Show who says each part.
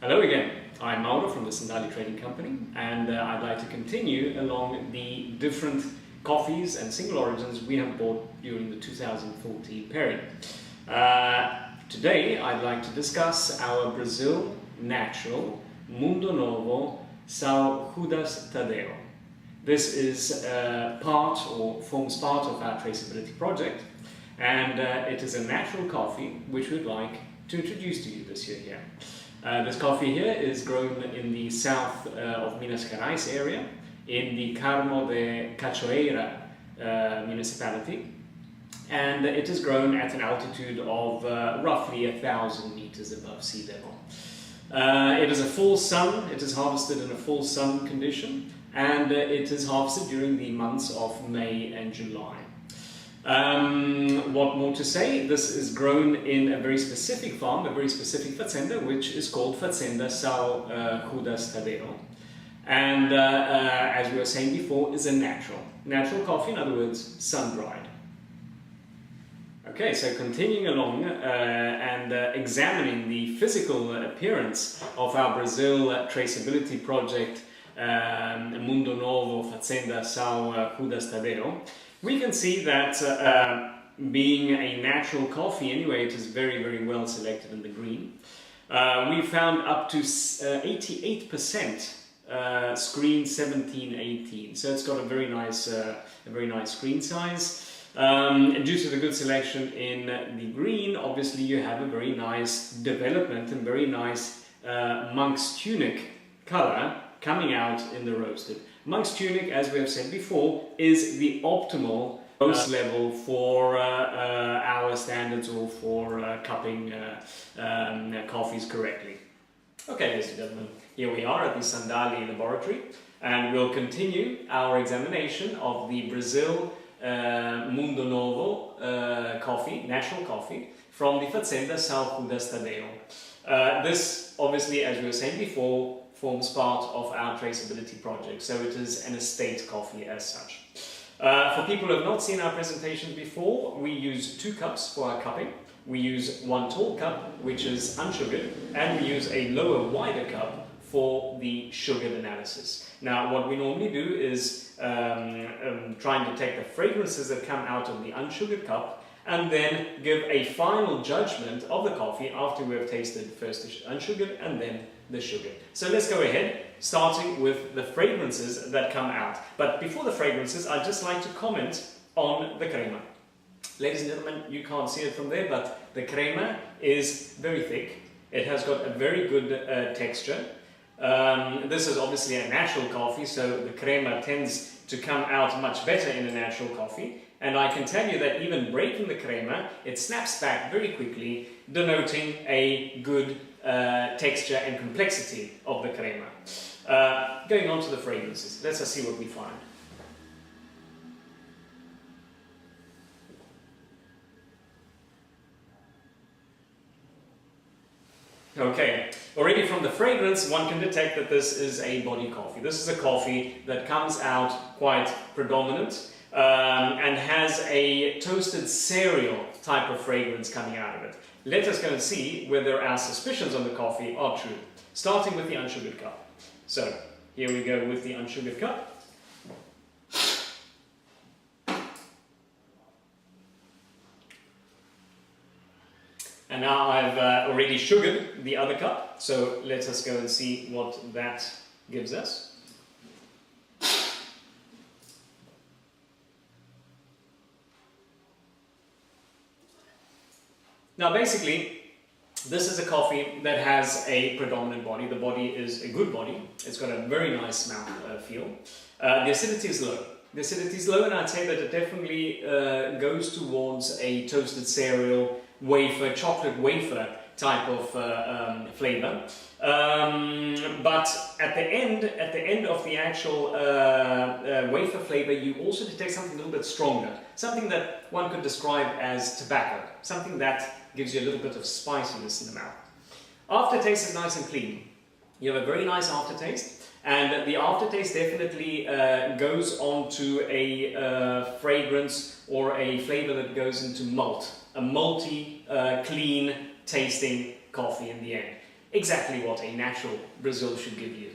Speaker 1: Hello again, I'm Mauro from the Sandalj Trading Company, and I'd like to continue along the different coffees and single origins we have bought during the 2014 period. Today I'd like to discuss our Brazil natural Mundo Novo São Judas Tadeu. This is forms part of our traceability project, and it is a natural coffee which we'd like to introduce to you this year here. This coffee here is grown in the south of Minas Gerais area, in the Carmo de Cachoeira municipality, and it is grown at an altitude of roughly 1,000 meters above sea level. It is a full sun, it is harvested in a full sun condition, and it is harvested during the months of May and July. What more to say? This is grown in a very specific farm, a very specific fazenda, which is called Fazenda São Judas Tadeu. And as we were saying before, is a natural coffee, in other words, sun-dried. Okay, so continuing along and examining the physical appearance of our Brazil traceability project, Mundo Novo Fazenda São Judas Tadeu, we can see that being a natural coffee anyway, it is very, very well selected in the green. We found up to 88% screen 1718, so it's got a very nice screen size. Due to the good selection in the green, obviously you have a very nice development and very nice monk's tunic color coming out in the roasted. Monk's tunic, as we have said before, is the optimal roast level for our standards, or for cupping coffees correctly. Okay, ladies and gentlemen, here we are at the Sandalj laboratory, and we'll continue our examination of the Brazil Mundo Novo coffee, natural coffee, from the Fazenda São Judas Tadeu. This, obviously, as we were saying before, forms part of our traceability project, so it is an estate coffee as such. For people who have not seen our presentations before, we use 2 cups for our cupping. We use one tall cup, which is unsugared, and we use a lower, wider cup for the sugared analysis. Now, what we normally do is try and detect the fragrances that come out of the unsugared cup, and then give a final judgment of the coffee after we have tasted first the unsugared and then the sugar. So let's go ahead, starting with the fragrances that come out. But before the fragrances, I'd just like to comment on the crema. Ladies and gentlemen, you can't see it from there, but the crema is very thick. It has got a very good texture. This is obviously a natural coffee, so the crema tends to come out much better in a natural coffee. And I can tell you that even breaking the crema, it snaps back very quickly, denoting a good texture and complexity of the crema. Going on to the fragrances, let's see what we find. Okay, already from the fragrance one can detect that this is a body coffee. This is a coffee that comes out quite predominant and has a toasted cereal type of fragrance coming out of it. Let us go and see whether our suspicions on the coffee are true. Starting with the unsugared cup. So, here we go with the unsugared cup. And now I've already sugared the other cup, so let us go and see what that gives us. Now basically, this is a coffee that has a predominant body. The body is a good body. It's got a very nice mouth feel. The acidity is low. The acidity is low, and I'd say that it definitely goes towards a toasted cereal, wafer, chocolate wafer type of flavor. But at the end of the actual wafer flavor, you also detect something a little bit stronger, something that one could describe as tobacco, something that gives you a little bit of spiciness in the mouth. Aftertaste is nice and clean. You have a very nice aftertaste, and the aftertaste definitely goes on to a fragrance or a flavor that goes into malt, a malty, clean tasting coffee in the end. exactly what a natural Brazil should give you.